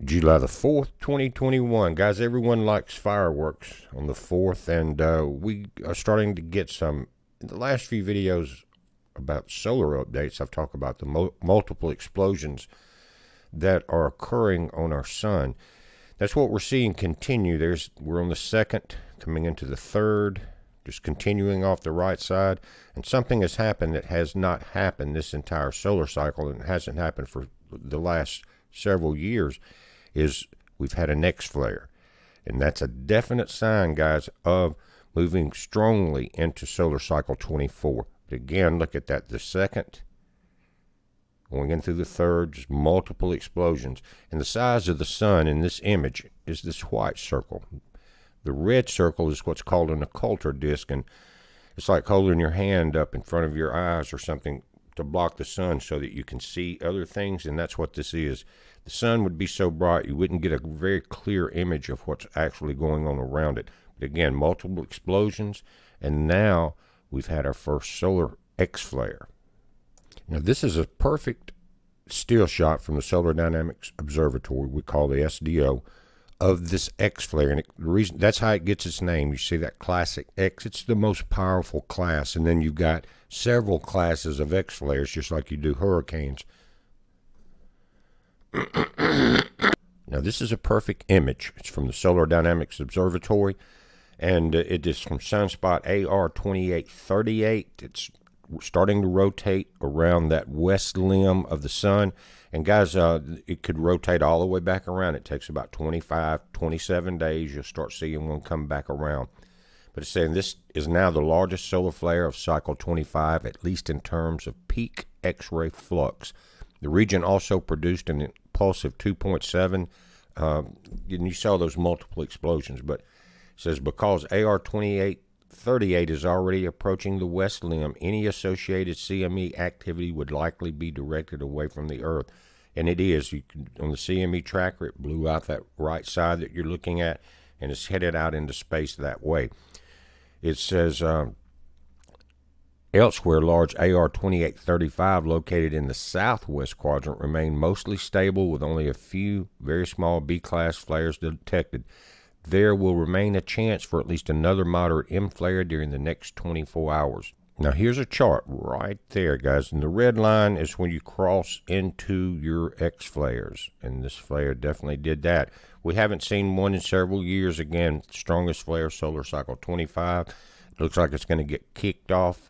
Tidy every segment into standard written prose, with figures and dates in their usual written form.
July the 4th, 2021. Guys, everyone likes fireworks on the 4th, and we are starting to get some. In the last few videos about solar updates, I've talked about the multiple explosions that are occurring on our sun. That's what we're seeing continue. We're on the 2nd, coming into the 3rd, just continuing off the right side, and something has happened that has not happened this entire solar cycle, and it hasn't happened for the last several years. Is we've had an X flare, and that's a definite sign, guys, of moving strongly into solar cycle 24. But again, look at that, the 2nd going in through the 3rd, just multiple explosions. And the size of the sun in this image is this white circle. The red circle is what's called an occulter disk, and it's like holding your hand up in front of your eyes or something to block the sun so that you can see other things, and that's what this is. The sun would be so bright you wouldn't get a very clear image of what's actually going on around it. But again, multiple explosions, and now we've had our first solar X flare. Now this is a perfect still shot from the Solar Dynamics Observatory, we call the SDO, of this X flare, and the reason that's how it gets its name. You see that classic X, it's the most powerful class, and then you've got several classes of X flares, just like you do hurricanes. Now this is a perfect image. It's from the Solar Dynamics Observatory, and it is from sunspot AR 2838. It's starting to rotate around that west limb of the sun, and guys, it could rotate all the way back around. It takes about 27 days. You'll start seeing one come back around. But it's saying this is now the largest solar flare of cycle 25, at least in terms of peak X-ray flux. The region also produced an impulsive 2.7, and you saw those multiple explosions, but it says because AR 2838 is already approaching the west limb, any associated CME activity would likely be directed away from the Earth. And it is. On the CME tracker, it blew out that right side that you're looking at, and it's headed out into space that way. It says elsewhere, large AR 2835 located in the southwest quadrant remain mostly stable with only a few very small B-class flares detected. There will remain a chance for at least another moderate M flare during the next 24 hours. Now here's a chart right there, guys, and the red line is when you cross into your X flares, and this flare definitely did that. We haven't seen one in several years. Again, strongest flare, solar cycle 25. It looks like it's going to get kicked off.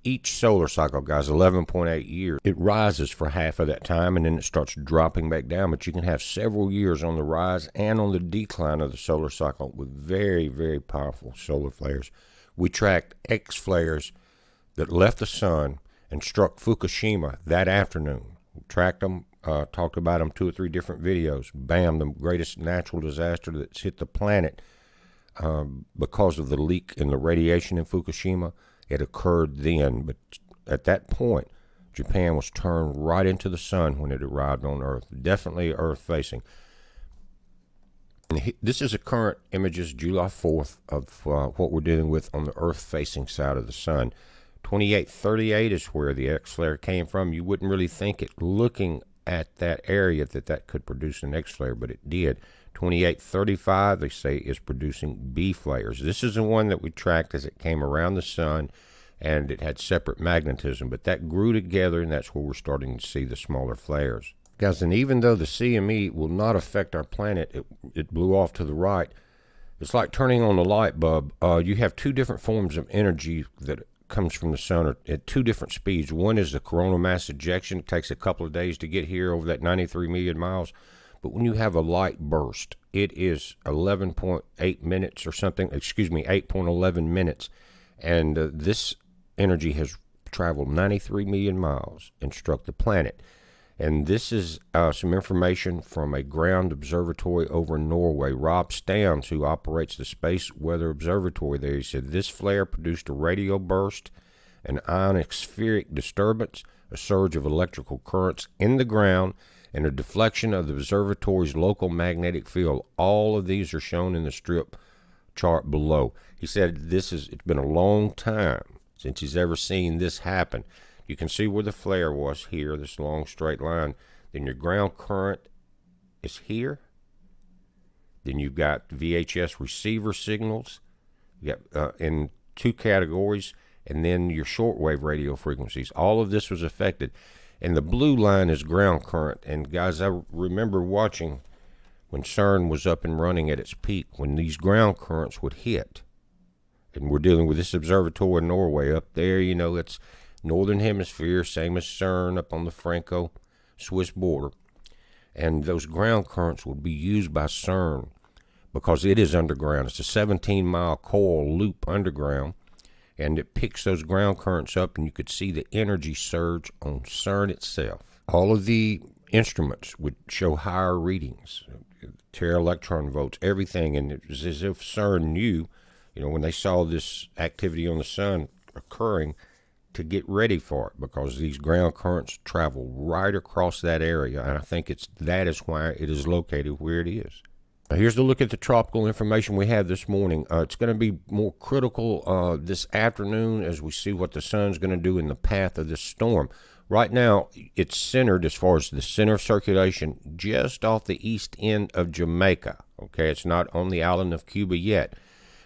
Each solar cycle, guys, 11.8 years. It rises for half of that time, and then it starts dropping back down. But you can have several years on the rise and on the decline of the solar cycle with very, very powerful solar flares. We tracked X flares that left the sun and struck Fukushima that afternoon. We tracked them, talked about them 2 or 3 different videos. Bam, the greatest natural disaster that's hit the planet because of the leak in the radiation in Fukushima. It occurred then, but at that point, Japan was turned right into the sun when it arrived on Earth. Definitely Earth-facing. This is a current images, July 4th, of what we're dealing with on the Earth-facing side of the sun. 2838 is where the X flare came from. You wouldn't really think it looking at that area that could produce an X flare, but it did. 2835, they say, is producing B flares. This is the one that we tracked as it came around the sun, and it had separate magnetism, but that grew together, and that's where we're starting to see the smaller flares. Guys, and even though the CME will not affect our planet, it blew off to the right. It's like turning on a light bulb. You have 2 different forms of energy that comes from the sun at 2 different speeds. One is the coronal mass ejection. It takes a couple of days to get here over that 93 million miles. But when you have a light burst, it is 11.8 minutes or something, 8.11 minutes. And this energy has traveled 93 million miles and struck the planet. And this is some information from a ground observatory over in Norway. Rob Stams, who operates the Space Weather Observatory there, he said this flare produced a radio burst, an ionospheric disturbance, a surge of electrical currents in the ground, and a deflection of the observatory's local magnetic field. All of these are shown in the strip chart below. He said it's been a long time since he's ever seen this happen. You can see where the flare was here, this long straight line. Then your ground current is here. Then you've got VHF receiver signals. You got in two categories, and then your shortwave radio frequencies. All of this was affected. And the blue line is ground current. And guys, I remember watching when CERN was up and running at its peak, when these ground currents would hit. And we're dealing with this observatory in Norway up there, you know, it's northern hemisphere, same as CERN up on the Franco-Swiss border. And those ground currents would be used by CERN because it is underground. It's a 17-mile coil loop underground, and it picks those ground currents up, and you could see the energy surge on CERN itself. All of the instruments would show higher readings, tera electron volts, everything, and it was as if CERN knew, you know, when they saw this activity on the sun occurring, to get ready for it, because these ground currents travel right across that area, and I think that is why it is located where it is. Now here's a look at the tropical information we have this morning. It's going to be more critical this afternoon as we see what the sun's going to do in the path of this storm. Right now, it's centered, as far as the center of circulation, just off the east end of Jamaica. Okay, it's not on the island of Cuba yet.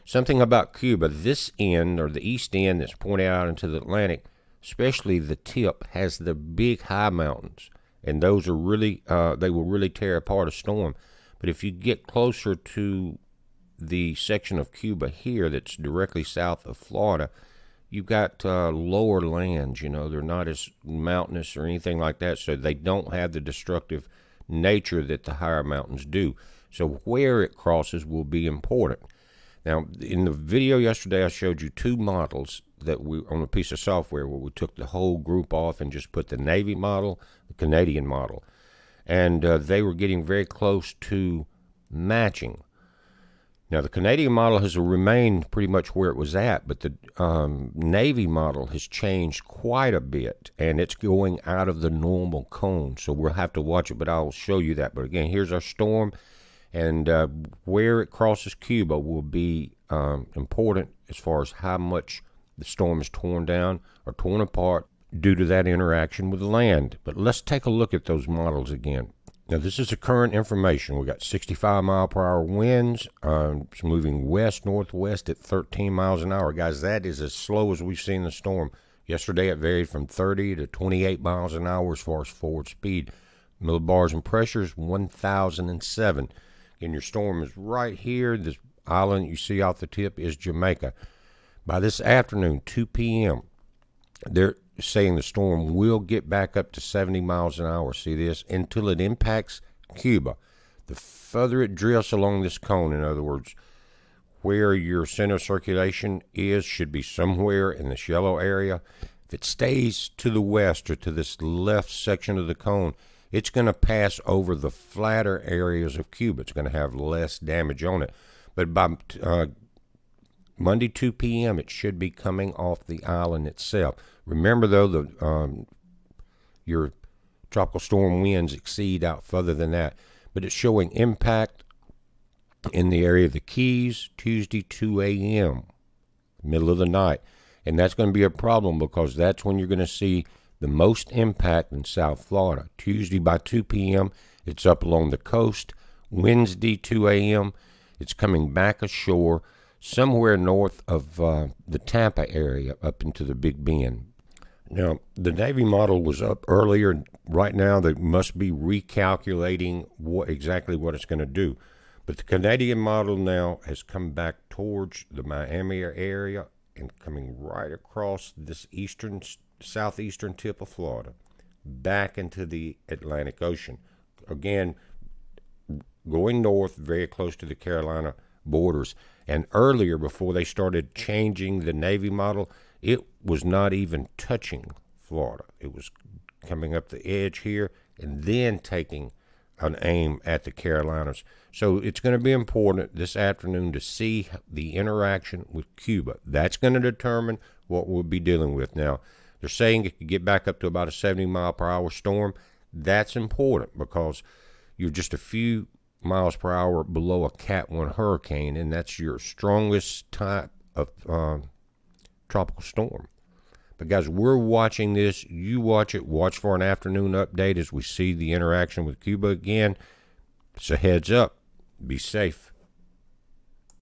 Something about Cuba, this end, or the east end that's pointed out into the Atlantic, especially the tip, has the big high mountains. And those are really, they will really tear apart a storm. But if you get closer to the section of Cuba here that's directly south of Florida, you've got lower lands, you know, they're not as mountainous or anything like that, so they don't have the destructive nature that the higher mountains do. So where it crosses will be important. Now, in the video yesterday, I showed you two models that on a piece of software where we took the whole group off and just put the Navy model, the Canadian model. And they were getting very close to matching. Now, the Canadian model has remained pretty much where it was at, but the Navy model has changed quite a bit, and it's going out of the normal cone. So we'll have to watch it, but I'll show you that. But again, here's our storm. And where it crosses Cuba will be important as far as how much the storm is torn down or torn apart due to that interaction with the land. But let's take a look at those models again. Now, this is the current information. We got 65-mile-per-hour winds. It's moving west-northwest at 13 miles an hour. Guys, that is as slow as we've seen the storm. Yesterday, it varied from 30 to 28 miles an hour as far as forward speed. Millibars and pressures, 1,007. And your storm is right here. This island you see off the tip is Jamaica. By this afternoon, 2 p.m., they're saying the storm will get back up to 70 miles an hour. See this? Until it impacts Cuba. The further it drifts along this cone, in other words, where your center of circulation is, should be somewhere in this yellow area. If it stays to the west or to this left section of the cone, it's going to pass over the flatter areas of Cuba. It's going to have less damage on it. But by Monday, 2 p.m., it should be coming off the island itself. Remember, though, your tropical storm winds exceed out further than that. But it's showing impact in the area of the Keys, Tuesday, 2 a.m., middle of the night. And that's going to be a problem because that's when you're going to see the most impact in South Florida. Tuesday by 2 p.m., it's up along the coast. Wednesday, 2 a.m., it's coming back ashore somewhere north of the Tampa area up into the Big Bend. Now, the Navy model was up earlier. Right now, they must be recalculating exactly what it's going to do. But the Canadian model now has come back towards the Miami area and coming right across this southeastern tip of Florida, back into the Atlantic Ocean. Again, going north, very close to the Carolina borders. And earlier, before they started changing the Navy model, it was not even touching Florida. It was coming up the edge here and then taking an aim at the Carolinas. So it's going to be important this afternoon to see the interaction with Cuba. That's going to determine what we'll be dealing with. Now, they're saying it could get back up to about a 70-mile-per-hour storm. That's important because you're just a few miles per hour below a Cat 1 hurricane, and that's your strongest type of tropical storm. But guys, we're watching this. You watch it. Watch for an afternoon update as we see the interaction with Cuba again. So heads up, be safe.